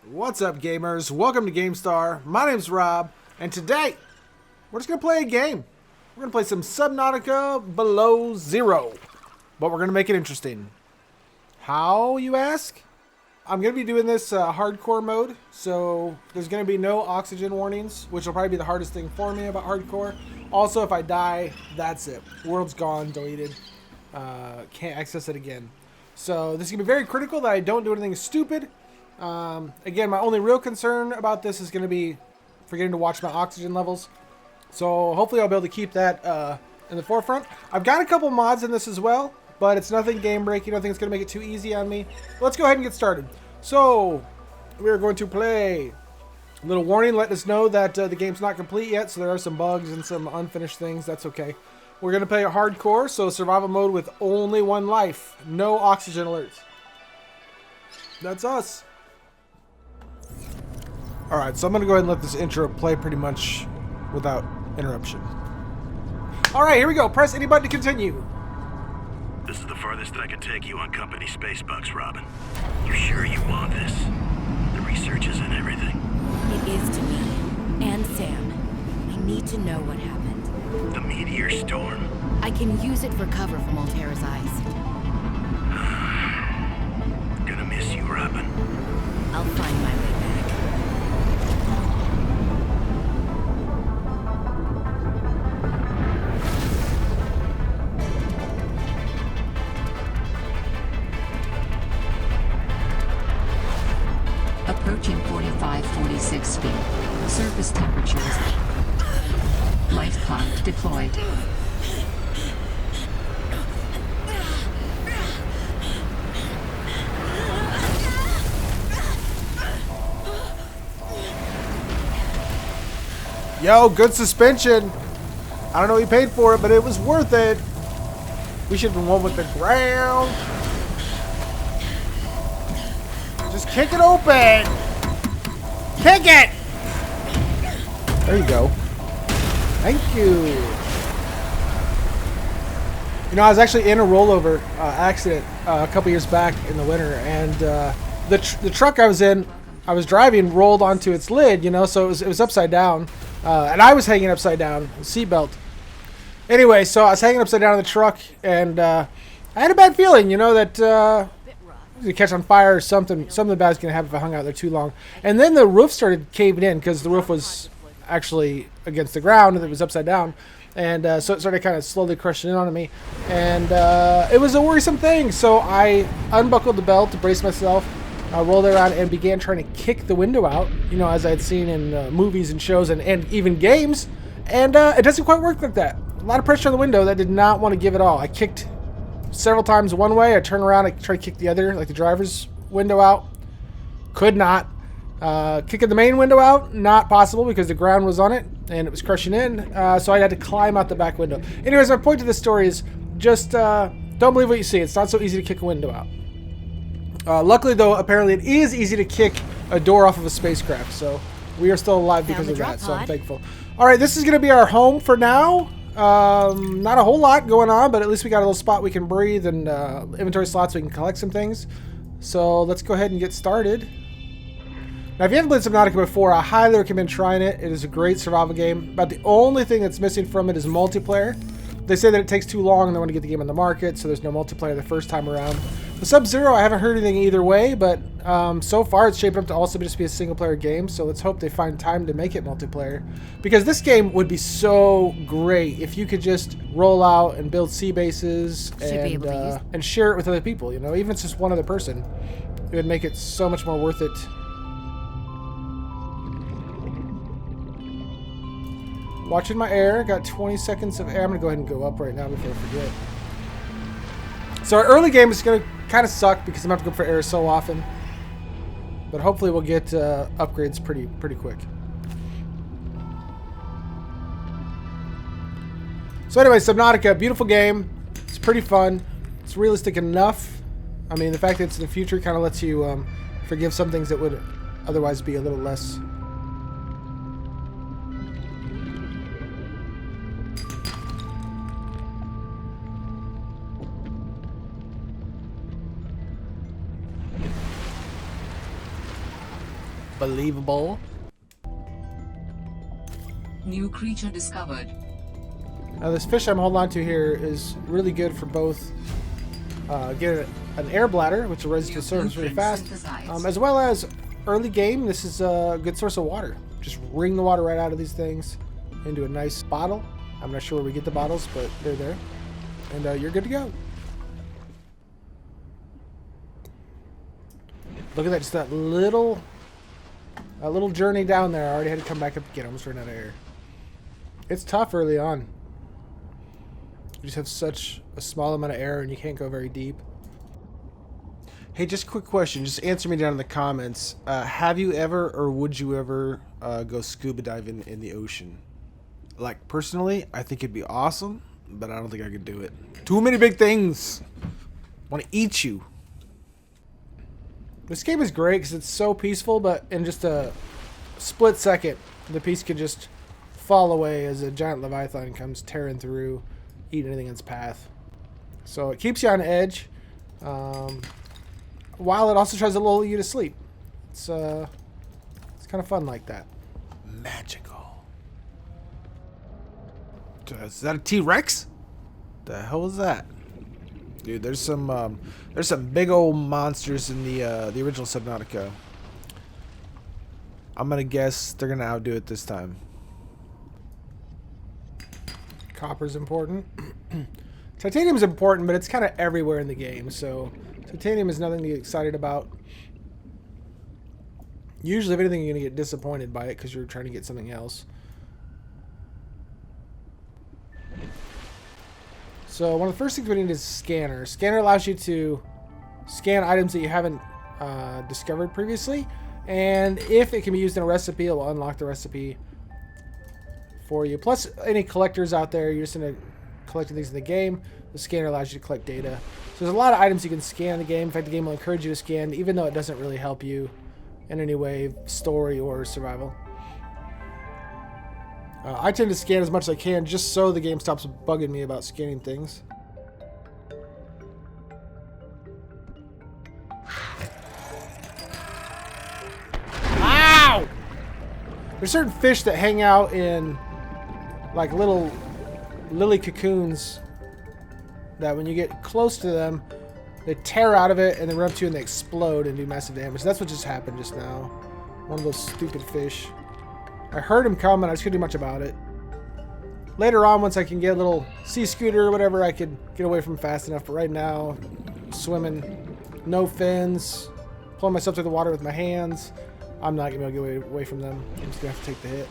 What's up, gamers? Welcome to GameStar. My name's Rob, and today we're just gonna play a game. We're gonna play some Subnautica Below Zero, but we're gonna make it interesting. How, you ask? I'm gonna be doing this hardcore mode, so there's gonna be no oxygen warnings, which will probably be the hardest thing for me about hardcore. Also, if I die, that's it. World's gone, deleted. Can't access it again. So this is gonna be very critical that I don't do anything stupid. Again, my only real concern about this is going to be forgetting to watch my oxygen levels. So hopefully I'll be able to keep that in the forefront. I've got a couple mods in this as well, but it's nothing game breaking. Nothing that's going to make it too easy on me. Let's go ahead and get started. So we're going to play. A little warning, letting us know that the game's not complete yet, so there are some bugs and some unfinished things. That's okay. We're going to play a hardcore, so survival mode with only one life. No oxygen alerts. That's us. Alright, so I'm going to go ahead and let this intro play pretty much without interruption. Alright, here we go. Press any button to continue. This is the farthest that I can take you on company space bucks, Robin. You sure you want this? The research isn't everything. It is to me. And Sam. I need to know what happened. The meteor storm. I can use it for cover from Altera's eyes. Gonna miss you, Robin. I'll find my way back. Approaching 46 feet. Surface temperatures. Life pod deployed. Yo, good suspension. I don't know what you paid for it, but it was worth it. We should have been one with the ground. Just kick it open. Kick it. There you go. Thank you. You know, I was actually in a rollover accident a couple years back in the winter, and the truck I was in, I was driving, rolled onto its lid, you know, so it was upside down. And I was hanging upside down, seatbelt. Anyway, so I was hanging upside down in the truck, and I had a bad feeling, you know, that you catch on fire or something. Something bad's gonna happen if I hung out there too long. And then the roof started caving in because the roof was actually against the ground and it was upside down. And so it started kind of slowly crushing in on me. And it was a worrisome thing. So I unbuckled the belt to brace myself. I rolled it around and began trying to kick the window out, you know, as I'd seen in movies and shows and even games. And it doesn't quite work like that. A lot of pressure on the window that did not want to give it all. I kicked several times one way. I turned around, I tried to kick the other, like the driver's window out. Could not. Kicking the main window out, not possible because the ground was on it and it was crushing in. So I had to climb out the back window. Anyways, my point to this story is just don't believe what you see. It's not so easy to kick a window out. Luckily, though, apparently it is easy to kick a door off of a spacecraft. So we are still alive because of that. So I'm thankful. All right, this is going to be our home for now. Not a whole lot going on, but at least we got a little spot we can breathe and inventory slots so we can collect some things. So let's go ahead and get started. Now, if you haven't played Subnautica before, I highly recommend trying it. It is a great survival game. About the only thing that's missing from it is multiplayer. They say that it takes too long and they want to get the game on the market, so there's no multiplayer the first time around. The Sub-Zero, I haven't heard anything either way, but so far it's shaping up to also just be a single-player game, so let's hope they find time to make it multiplayer. Because this game would be so great if you could just roll out and build sea bases and share it with other people, you know, even if it's just one other person. It would make it so much more worth it. Watching my air, got 20 seconds of air. I'm gonna go ahead and go up right now before I forget. So our early game is gonna kind of suck because I'm gonna have to go for air so often. But hopefully we'll get upgrades pretty quick. So anyway, Subnautica, beautiful game. It's pretty fun. It's realistic enough. I mean, the fact that it's in the future kind of lets you forgive some things that would otherwise be a little less. believable. New creature discovered. Now this fish I'm holding on to here is really good for both get an air bladder, which will raise to the surface really fast, as well as early game. This is a good source of water. Just wring the water right out of these things into a nice bottle. I'm not sure where we get the bottles, but they're there. And you're good to go. Look at that, just that little journey down there. I already had to come back up again. I almost ran out of air. It's tough early on. You just have such a small amount of air and you can't go very deep. Hey, just a quick question. Just answer me down in the comments. Have you ever or would you ever go scuba diving in the ocean? Like, personally, I think it'd be awesome, but I don't think I could do it. Too many big things. Want to eat you. This game is great because it's so peaceful, but in just a split second, the piece could just fall away as a giant leviathan comes tearing through, eating anything in its path. So it keeps you on edge, while it also tries to lull you to sleep. It's kind of fun like that. Magical. Is that a T-Rex? The hell was that? Dude, there's some big old monsters in the original Subnautica. I'm gonna guess they're gonna outdo it this time. Copper's important. Titanium's important, but it's kind of everywhere in the game, so titanium is nothing to get excited about. Usually, if anything, you're gonna get disappointed by it because you're trying to get something else. So one of the first things we need is a scanner. Scanner allows you to scan items that you haven't discovered previously, and if it can be used in a recipe, it will unlock the recipe for you. Plus, any collectors out there, you're just into collecting things in the game, the scanner allows you to collect data. So there's a lot of items you can scan in the game. In fact, the game will encourage you to scan, even though it doesn't really help you in any way, story or survival. I tend to scan as much as I can just so the game stops bugging me about scanning things. Ow! There's certain fish that hang out in like little lily cocoons that when you get close to them, they tear out of it and then run up to you and they explode and do massive damage. That's what just happened just now. One of those stupid fish. I heard him coming, I just couldn't do much about it. Later on, once I can get a little sea scooter or whatever, I could get away from him fast enough. But right now, swimming, no fins, pulling myself through the water with my hands. I'm not going to be able to get away from them. I'm just going to have to take the hit.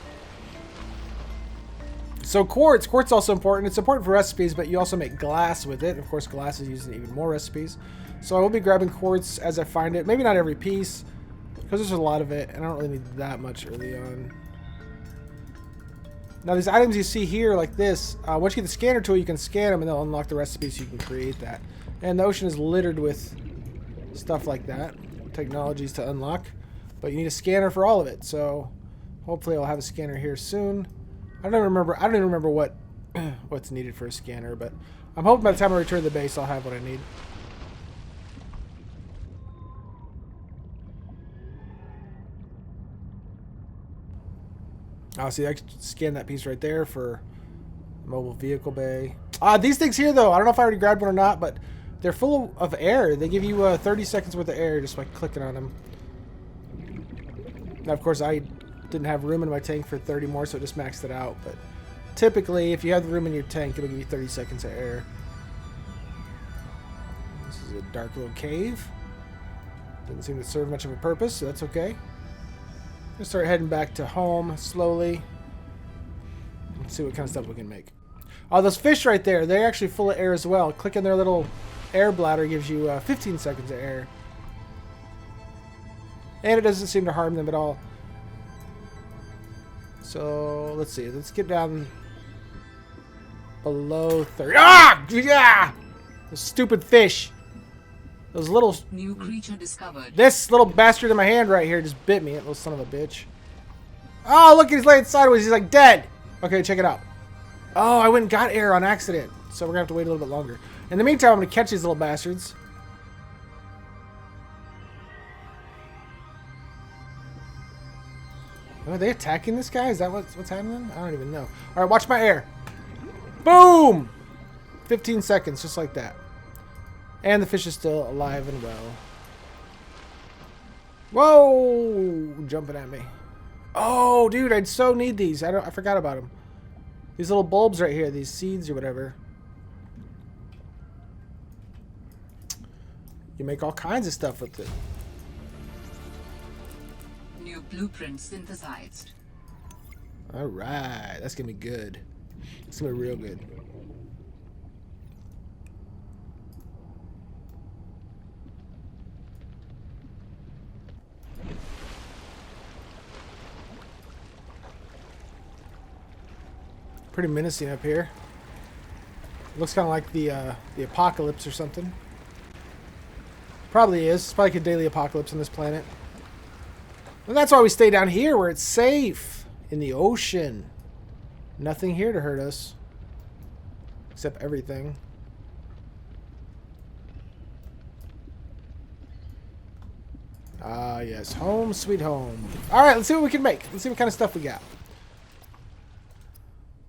So quartz. Quartz is also important. It's important for recipes, but you also make glass with it. Of course, glass is used in even more recipes. So I will be grabbing quartz as I find it. Maybe not every piece, because there's a lot of it, and I don't really need that much early on. Now these items you see here, like this, once you get the scanner tool, you can scan them and they'll unlock the recipe so you can create that. And the ocean is littered with stuff like that, technologies to unlock. But you need a scanner for all of it, so hopefully I'll have a scanner here soon. I don't even remember what's needed for a scanner, but I'm hoping by the time I return to the base I'll have what I need. See, I can scan that piece right there for mobile vehicle bay. These things here, though, I don't know if I already grabbed one or not, but they're full of air. They give you 30 seconds worth of air just by clicking on them. Now, of course, I didn't have room in my tank for 30 more, so it just maxed it out. But typically, if you have the room in your tank, it'll give you 30 seconds of air. This is a dark little cave. Doesn't seem to serve much of a purpose, so that's okay. I'm gonna start heading back to home slowly. Let's see what kind of stuff we can make. Oh, those fish right there, they're actually full of air as well. Clicking their little air bladder gives you 15 seconds of air. And it doesn't seem to harm them at all. So, let's see. Let's get down below 30. Ah! Yeah! Those stupid fish. Those little... New creature discovered. This little bastard in my hand right here just bit me, that little son of a bitch. Oh, look, he's laying sideways. He's like dead. Okay, check it out. Oh, I went and got air on accident. So we're going to have to wait a little bit longer. In the meantime, I'm going to catch these little bastards. Are they attacking this guy? Is that what's happening? I don't even know. All right, watch my air. Boom! 15 seconds, just like that. And the fish is still alive and well. Whoa! Jumping at me. Oh, dude, I'd so need these. I forgot about them. These little bulbs right here, these seeds or whatever. You make all kinds of stuff with it. New blueprint synthesized. All right, that's gonna be good. It's gonna be real good. Pretty menacing up here. Looks kind of like the apocalypse or something. Probably is. It's probably like a daily apocalypse on this planet. And that's why we stay down here where it's safe. In the ocean. Nothing here to hurt us. Except everything. Ah, yes. Home sweet home. Alright, let's see what we can make. Let's see what kind of stuff we got.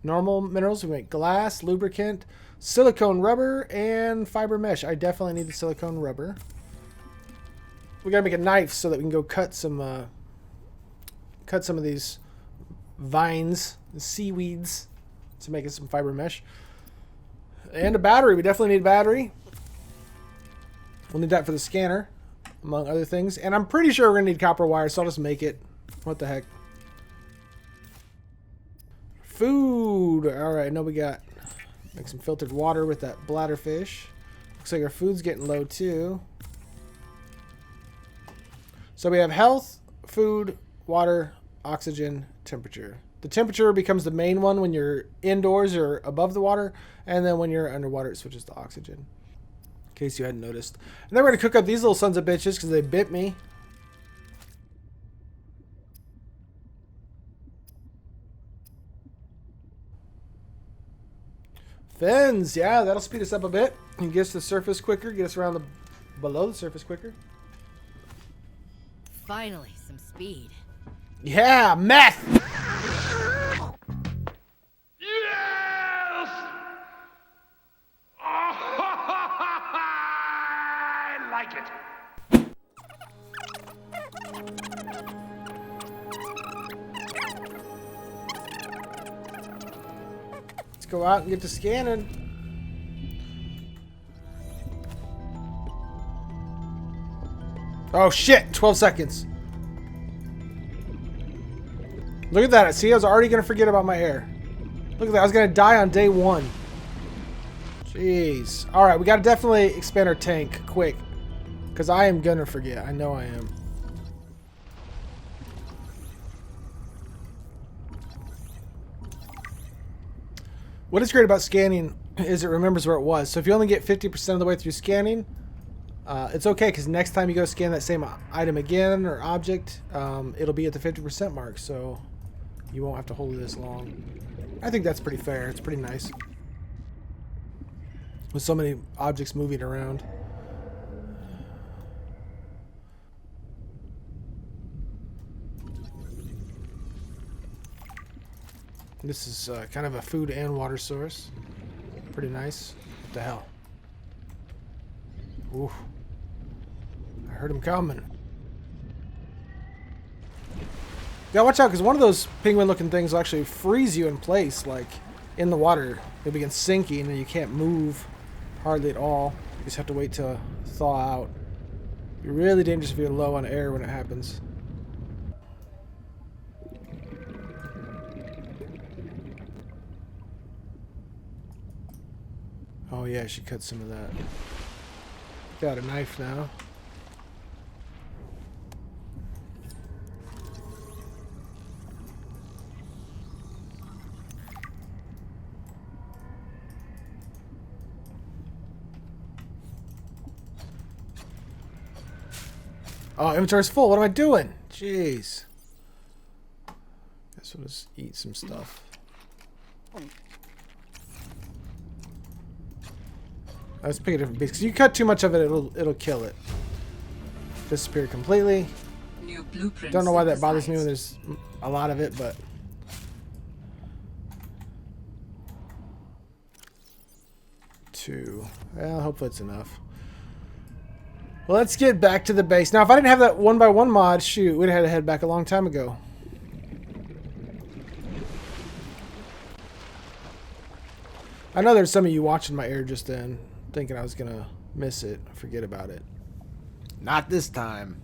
Normal minerals. We make glass, lubricant, silicone rubber, and fiber mesh. I definitely need the silicone rubber. We gotta make a knife so that we can go cut some of these vines, seaweeds, to make it some fiber mesh. And a battery. We definitely need a battery. We'll need that for the scanner, among other things. And I'm pretty sure we're gonna need copper wire, so I'll just make it. What the heck? Food. All right, no, we got make some filtered water with that bladderfish. Looks like our food's getting low too. So we have health, food, water, oxygen, temperature. The temperature becomes the main one when you're indoors or above the water, and then when you're underwater, it switches to oxygen. In case you hadn't noticed. And then we're gonna cook up these little sons of bitches because they bit me. Fins, yeah, that'll speed us up a bit and get us to the surface quicker, get us around below the surface quicker. Finally, some speed. Yeah, meth! Yes! I like it. Let's go out and get to scanning. Oh shit, 12 seconds. Look at that. See, I was already going to forget about my air. Look at that. I was going to die on day 1. Jeez. Alright, we got to definitely expand our tank quick. Because I am going to forget. I know I am. What is great about scanning is it remembers where it was. So if you only get 50% of the way through scanning, it's okay, because next time you go scan that same item again or object, it'll be at the 50% mark, so you won't have to hold it as long. I think that's pretty fair. It's pretty nice. With so many objects moving around. This is kind of a food and water source. Pretty nice. What the hell? Ooh. I heard him coming. Yeah, watch out, because one of those penguin-looking things will actually freeze you in place, like in the water. You'll begin sinking, and you can't move hardly at all. You just have to wait to thaw out. It'd be really dangerous if you're low on air when it happens. Oh yeah, she cut some of that. Got a knife now. Oh, inventory's full. What am I doing? Jeez. Guess we'll just eat some stuff. Let's pick a different piece. Because you cut too much of it, it'll kill it. Disappear completely. New blueprint Don't know why that bothers me when synthesized. there's a lot of it, but... Two. Well, hopefully it's enough. Well, let's get back to the base. Now, if I didn't have that 1x1 mod, shoot, we'd have had to head back a long time ago. I know there's some of you watching my air just then, thinking I was going to miss it. Forget about it. Not this time.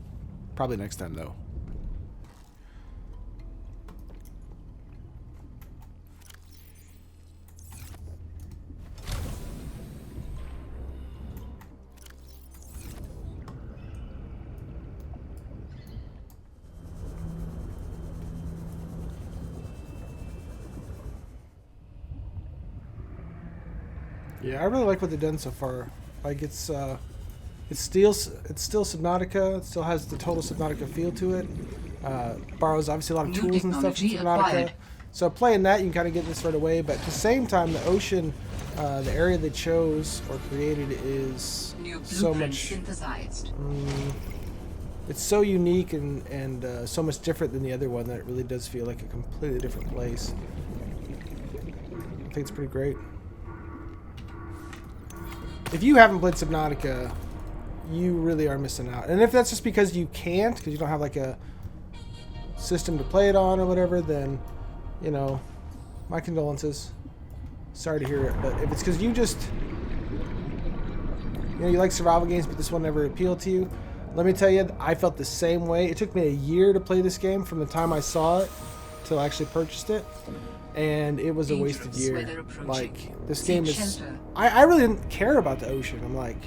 Probably next time, though. Yeah, I really like what they've done so far. Like it's still Subnautica. It still has the total Subnautica feel to it. Borrows obviously a lot of New tools and stuff from technology Subnautica. acquired. So playing that, you can kind of get this right away. But at the same time, the ocean, the area they chose or created is New so blueprint much. synthesized. It's so unique and so much different than the other one that it really does feel like a completely different place. I think it's pretty great. If you haven't played Subnautica, you really are missing out. And if that's just because you can't, because you don't have like a system to play it on or whatever, then, you know, my condolences. Sorry to hear it. But if it's because you just, you know, you like survival games, but this one never appealed to you, let me tell you, I felt the same way. It took me a year to play this game from the time I saw it till I actually purchased it. And it was a wasted Dangerous year. weather approaching. Like, this Seek game is... shelter. I really didn't care about the ocean. I'm like,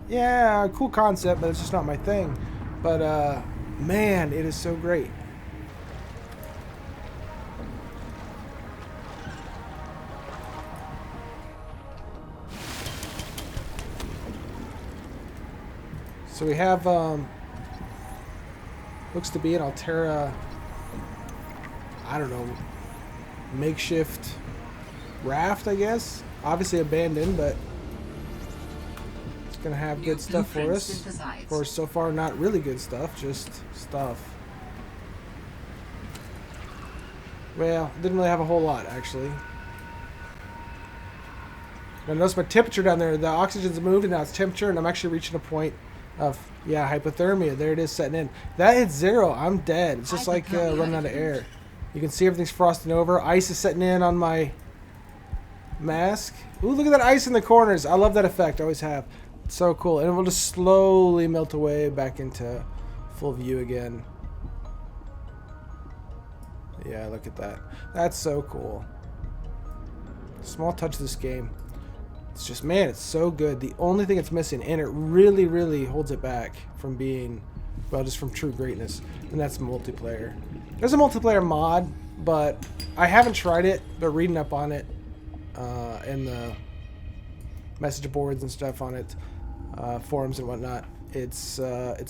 yeah, cool concept, but it's just not my thing. But, man, it is so great. So we have, looks to be an Altera, I don't know, makeshift raft, I guess. Obviously abandoned, but it's gonna have New good stuff for blueprint us. synthesized. Of course, so far not really good stuff, just stuff. Well, didn't really have a whole lot actually. I noticed my temperature down there. The oxygen's moved and now it's temperature, and I'm actually reaching a point of, yeah, hypothermia. There it is setting in. That hits 0. I'm dead. It's just like running out of air. You can see everything's frosting over. Ice is setting in on my mask. Ooh, look at that ice in the corners. I love that effect. I always have. It's so cool. And it will just slowly melt away back into full view again. Yeah, look at that. That's so cool. Small touch of this game. It's just, man, it's so good. The only thing it's missing, and it really, really holds it back from being, well, just from true greatness, and that's multiplayer. There's a multiplayer mod, but I haven't tried it, but reading up on it, in the message boards and stuff on it, forums and whatnot, it's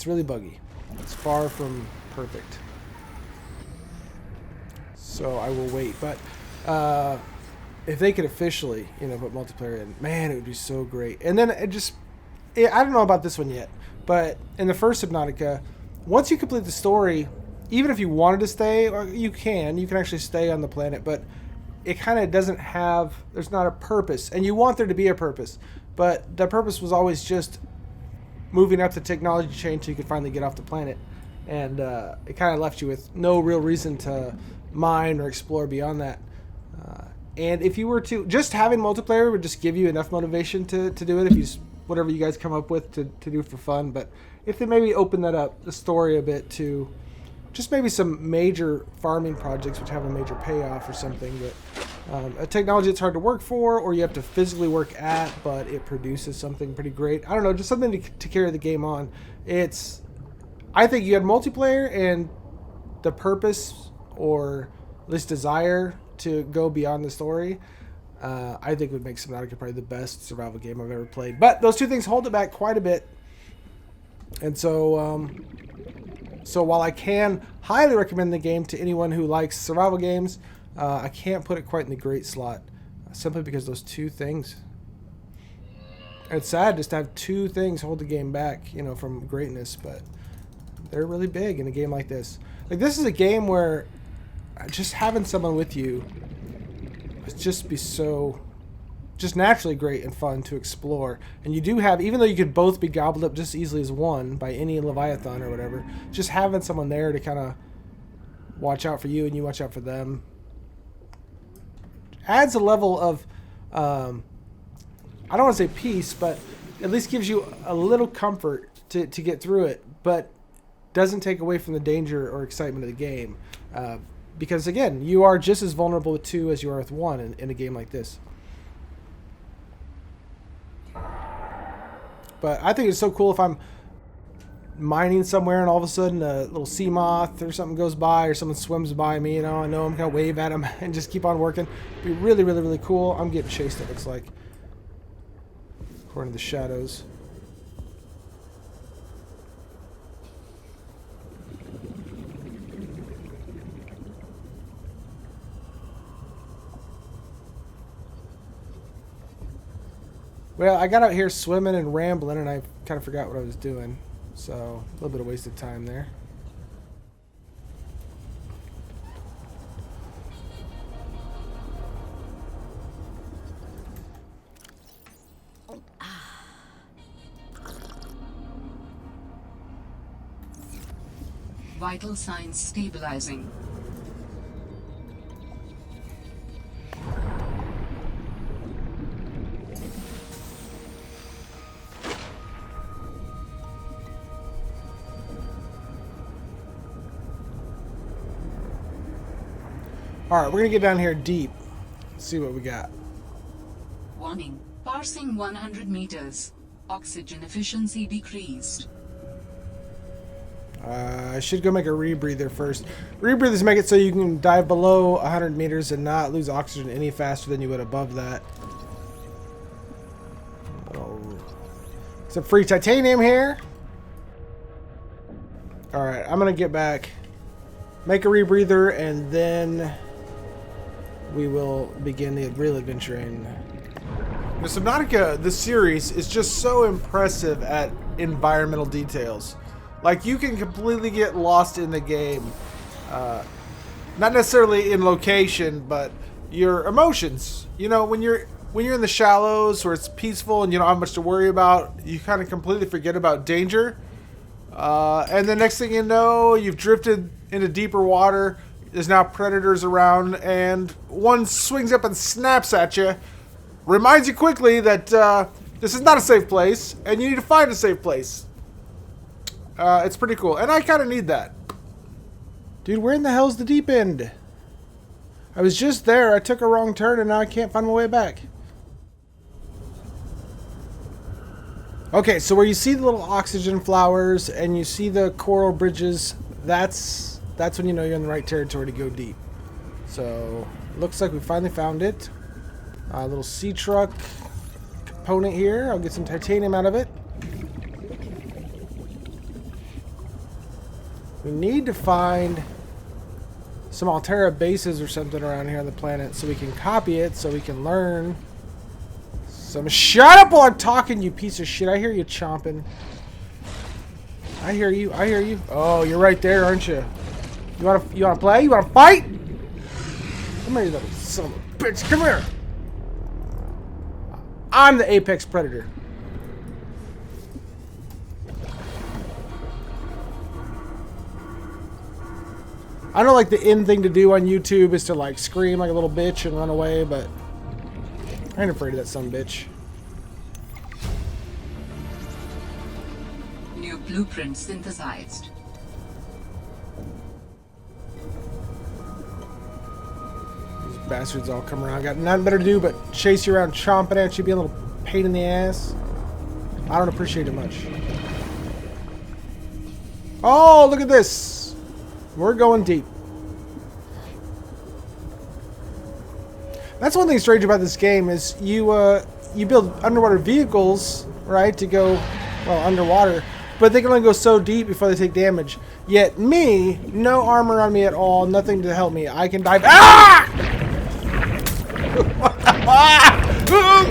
really buggy. It's far from perfect. So I will wait, but if they could officially, you know, put multiplayer in, man, it would be so great. And then I don't know about this one yet, but in the first Subnautica, once you complete the story, even if you wanted to stay, or you can actually stay on the planet, but it kind of doesn't have, there's not a purpose, and you want there to be a purpose, but the purpose was always just moving up the technology chain so you could finally get off the planet, and it kind of left you with no real reason to mine or explore beyond that. And if you were to, just having multiplayer would just give you enough motivation to do it, if you whatever you guys come up with to do for fun. But if they maybe open that up, the story a bit, to just maybe some major farming projects which have a major payoff or something, but a technology that's hard to work for, or you have to physically work at, but it produces something pretty great. I don't know, just something to carry the game on. I think you had multiplayer and the purpose, or at least desire, to go beyond the story, I think would make Subnautica probably the best survival game I've ever played. But those two things hold it back quite a bit. And so, so while I can highly recommend the game to anyone who likes survival games, I can't put it quite in the great slot, simply because those two things. It's sad just to have two things hold the game back, you know, from greatness, but They're really big in a game like this. Like, this is a game where just having someone with you would just be so just naturally great and fun to explore. And you do have, even though you could both be gobbled up just as easily as one by any Leviathan or whatever, just having someone there to kind of watch out for you and you watch out for them adds a level of, I don't want to say peace, but at least gives you a little comfort to get through it, but doesn't take away from the danger or excitement of the game. Because, again, you are just as vulnerable with two as you are with one in a game like this. But I think it's so cool if I'm mining somewhere and all of a sudden a little sea moth or something goes by or someone swims by me, you know, I know I'm going to wave at them and just keep on working. It'd be really, really, really cool. I'm getting chased, it looks like, according to the shadows. Well, I got out here swimming and rambling, and I kind of forgot what I was doing. So, a little bit of wasted time there. Vital signs stabilizing. Alright, we're going to get down here deep. See what we got. Warning. Passing 100 meters. Oxygen efficiency decreased. I should go make a rebreather first. Rebreathers make it so you can dive below 100 meters and not lose oxygen any faster than you would above that. Oh. Some free titanium here. Alright, I'm going to get back. Make a rebreather and then we will begin the real adventuring. Now, Subnautica, the series, is just so impressive at environmental details. Like, you can completely get lost in the game. Not necessarily in location, but your emotions. You know, when you're in the shallows where it's peaceful and you don't have much to worry about, you kind of completely forget about danger. And the next thing you know, you've drifted into deeper water. There's now predators around, and one swings up and snaps at you. Reminds you quickly that this is not a safe place, and you need to find a safe place. It's pretty cool, and I kind of need that. Dude, where in the hell's the deep end? I was just there. I took a wrong turn, and now I can't find my way back. Okay, so where you see the little oxygen flowers and you see the coral bridges, that's when you know you're in the right territory to go deep. So, looks like we finally found it. A little sea truck component here. I'll get some titanium out of it. We need to find some Altera bases or something around here on the planet so we can copy it, so we can learn some. Shut up while I'm talking, you piece of shit. I hear you chomping. I hear you. I hear you. Oh, you're right there, aren't you? You wanna play? You wanna fight? Come here, you little son of a bitch. Come here. I'm the apex predator. I know, like, the end thing to do on YouTube is to, like, scream like a little bitch and run away, but I ain't afraid of that son of a bitch. New blueprint synthesized. These bastards all come around. Got nothing better to do but chase you around, chomping at you, being a little pain in the ass. I don't appreciate it much. Oh, look at this. We're going deep. That's one thing strange about this game is you build underwater vehicles, right, to go, well, underwater, but they can only go so deep before they take damage. Yet me, no armor on me at all, nothing to help me. I can dive. Ah!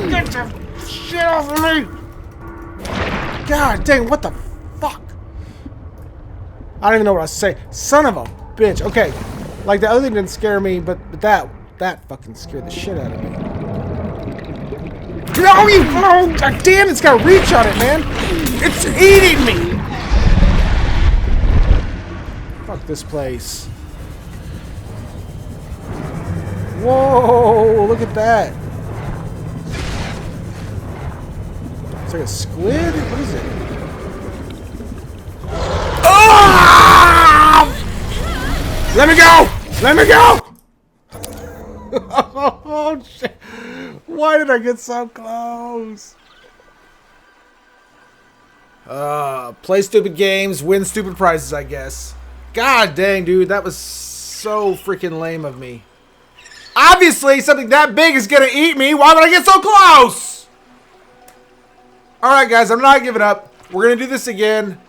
Get the shit off of me! God dang, what the fuck? I don't even know what I was saying. Son of a bitch. Okay. Like, the other thing didn't scare me, but that fucking scared the shit out of me. No, you... Oh, God damn, it's got reach on it, man. It's eating me. Fuck this place. Whoa, look at that. It's like a squid? What is it? Oh! Let me go! Let me go! Oh, shit. Why did I get so close? Play stupid games, win stupid prizes, I guess. God dang, dude. That was so freaking lame of me. Obviously, something that big is gonna eat me. Why would I get so close? Alright, guys. I'm not giving up. We're gonna do this again.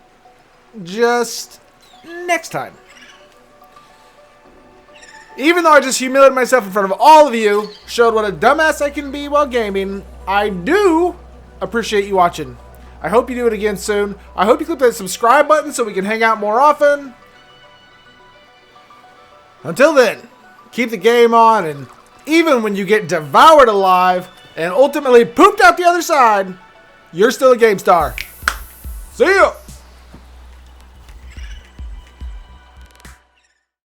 Just next time. Even though I just humiliated myself in front of all of you, showed what a dumbass I can be while gaming, I do appreciate you watching. I hope you do it again soon. I hope you click that subscribe button so we can hang out more often. Until then, keep the game on, and even when you get devoured alive and ultimately pooped out the other side, you're still a game star. See ya!